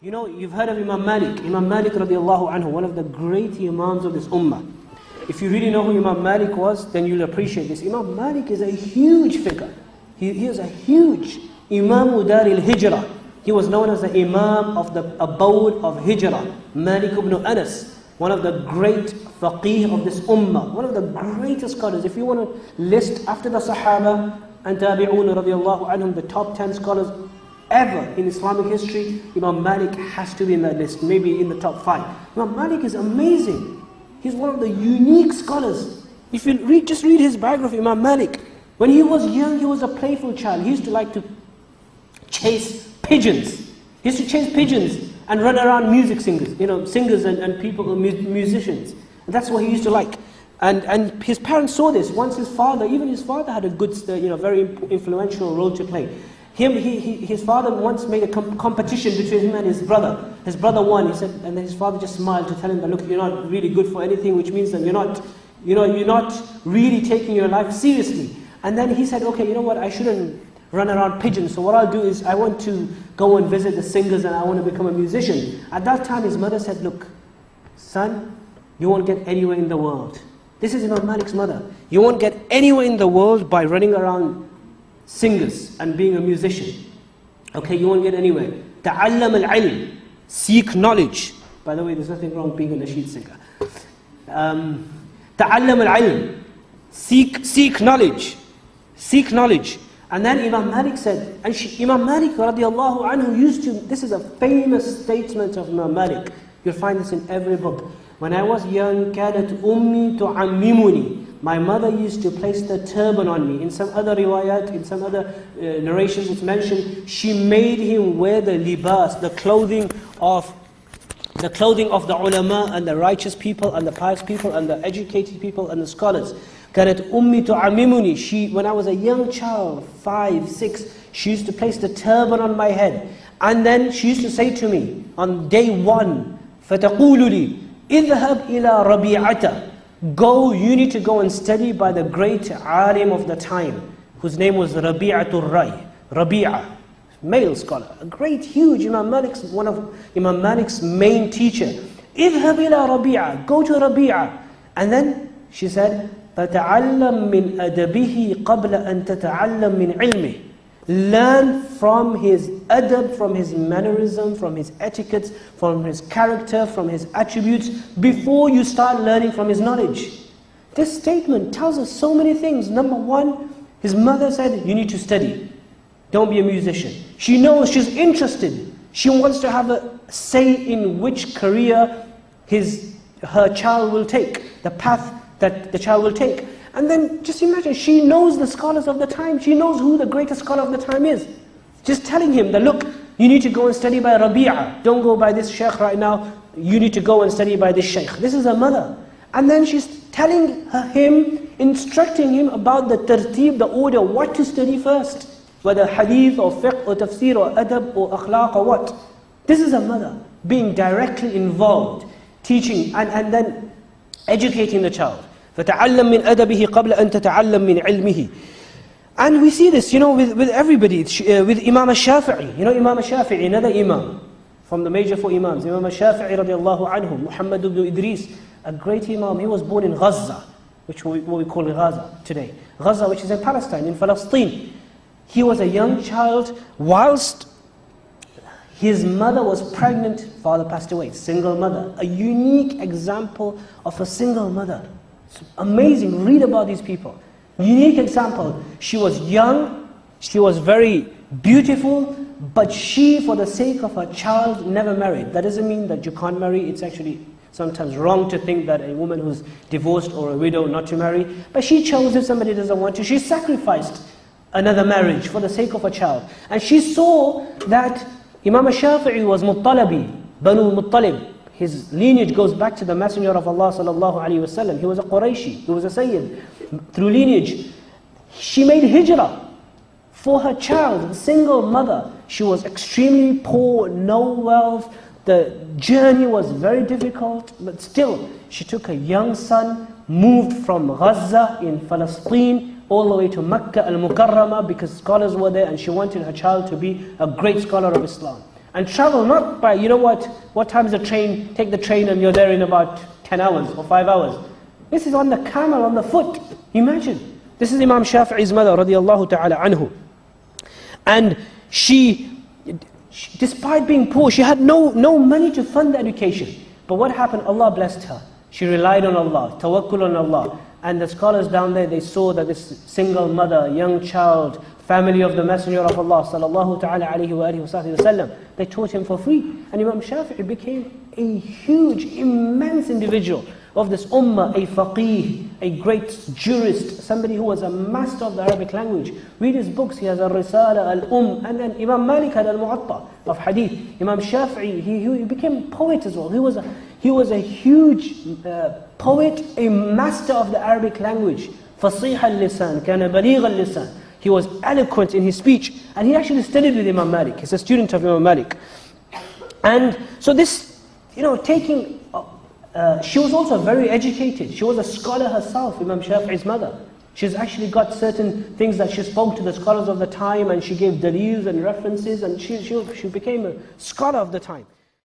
You know, you've heard of Imam Malik. Imam Malik radiallahu anhu, one of the great imams of this ummah. If you really know who Imam Malik was, then you'll appreciate this. Imam Malik is a huge figure. He is a huge Imam Dar al-Hijrah. He was known as the Imam of the abode of Hijrah. Malik ibn Anas, one of the great faqih of this ummah, one of the greatest scholars. If you want to list after the Sahaba and Tabi'un radiallahu anhum, the top 10 scholars ever in Islamic history, Imam Malik has to be in that list, maybe in the top 5. Imam Malik is amazing. He's one of the unique scholars. If you just read his biography, Imam Malik, when he was young, he was a playful child. He used to like to chase pigeons. He used to chase pigeons and run around music singers, singers and people, musicians. And that's what he used to like. And his parents saw this. Once his father had a good, very influential role to play. His father once made a competition between him and his brother. His brother won. He said, and then his father just smiled to tell him that, look, you're not really good for anything, which means that you're not really taking your life seriously. And then he said, okay, you know what? I shouldn't run around pigeons. So what I'll do is I want to go and visit the singers and I want to become a musician. At that time, his mother said, look, son, you won't get anywhere in the world. This is Imam Malik's mother. You won't get anywhere in the world by running around singers and being a musician. Okay, you won't get anywhere. Ta'allam al-ilm. Seek knowledge. By the way, there's nothing wrong being a nasheed singer. Ta'allam al-ilm. Seek knowledge. Seek knowledge. And then Imam Malik said, and Imam Malik radiallahu anhu this is a famous statement of Imam Malik. You'll find this in every book. When I was young, كَانَتْ أُمِّي تُعَمِّمُنِي. My mother used to place the turban on me. In some other riwayat, in some other narrations it's mentioned, she made him wear the libas, the clothing of the ulama and the righteous people and the pious people and the educated people and the scholars. كَانَتْ أُمِّي تُعَمِّمُنِي. When I was a young child, 5, 6, she used to place the turban on my head. And then she used to say to me, on day 1, فَتَقُولُ لِي اذهب إلى ربيعة. You need to go and study by the great alim of the time, whose name was Rabi'atul Rai. Rabi'a, male scholar, a great, huge one of Imam Malik's main teacher. اذهب إلى ربيعة. Go to Rabi'a. And then she said, فَتَعَلَّمْ مِنْ أَدَبِهِ قَبْلَ أَن تَتَعَلَّمْ مِنْ عِلْمِهِ. Learn from his adab, from his mannerism, from his etiquettes, from his character, from his attributes, before you start learning from his knowledge. This statement tells us so many things. Number 1, his mother said, you need to study. Don't be a musician. She knows, she's interested. She wants to have a say in which career her child will take, the path that the child will take. And then just imagine, she knows the scholars of the time. She knows who the greatest scholar of the time is. Just telling him that, look, you need to go and study by Rabi'a. Don't go by this Shaykh right now. You need to go and study by this Shaykh. This is a mother. And then she's telling him, instructing him about the tartib, the order, what to study first. Whether hadith or fiqh or tafsir or adab or akhlaq or what. This is a mother being directly involved, teaching and then educating the child. فَتَعَلَّمْ مِنْ أَدَبِهِ قَبْلَ أَن تَتَعَلَّمْ مِنْ عِلْمِهِ. And we see this, with everybody, with Imam Shafi'i. Imam Shafi'i, another Imam from the major 4 Imams. Imam Shafi'i radiallahu anhu, Muhammad ibn Idris, a great Imam. He was born in Gaza, what we call Gaza today. Gaza, which is in Palestine, in Palestine. He was a young child whilst his mother was pregnant. Father passed away, single mother. A unique example of a single mother. It's amazing, read about these people. Unique example. She was young, she was very beautiful, but she, for the sake of her child, never married. That doesn't mean that you can't marry. It's actually sometimes wrong to think that a woman who's divorced or a widow not to marry. But she chose, if somebody doesn't want to, she sacrificed another marriage for the sake of a child. And she saw that Imam Shafi'i was Muttalabi, Banu Muttalib. His lineage goes back to the Messenger of Allah sallallahu alaihi wasallam. He was a Qurayshi, he was a Sayyid. Through lineage, she made hijrah for her child, a single mother. She was extremely poor, no wealth. The journey was very difficult, but still, she took a young son, moved from Gaza in Palestine all the way to Mecca al-Mukarramah because scholars were there and she wanted her child to be a great scholar of Islam. And travel not by, what time is the train, take the train and you're there in about 10 hours or 5 hours. This is on the camel, on the foot. Imagine. This is Imam Shafi'i's mother, radiallahu ta'ala anhu. And she, despite being poor, she had no money to fund the education. But what happened? Allah blessed her. She relied on Allah, tawakkul on Allah. And the scholars down there, they saw that this single mother, young child, family of the Messenger of Allah, sallallahu ta'ala alayhi wa alihi wa sallam, they taught him for free. And Imam Shafi'i became a huge, immense individual of this ummah, a faqih, a great jurist, somebody who was a master of the Arabic language. Read his books, he has a Risala, and then Imam Malik had al-Mu'atta of hadith. Imam Shafi'i, he became a poet as well. He was a huge poet, a master of the Arabic language. Fasih al-lisan, kana baligh al-lisan. He was eloquent in his speech, and he actually studied with Imam Malik. He's a student of Imam Malik. And so this, taking, she was also very educated. She was a scholar herself, Imam Shafi'i's mother. She's actually got certain things that she spoke to the scholars of the time, and she gave dalils and references, and she became a scholar of the time.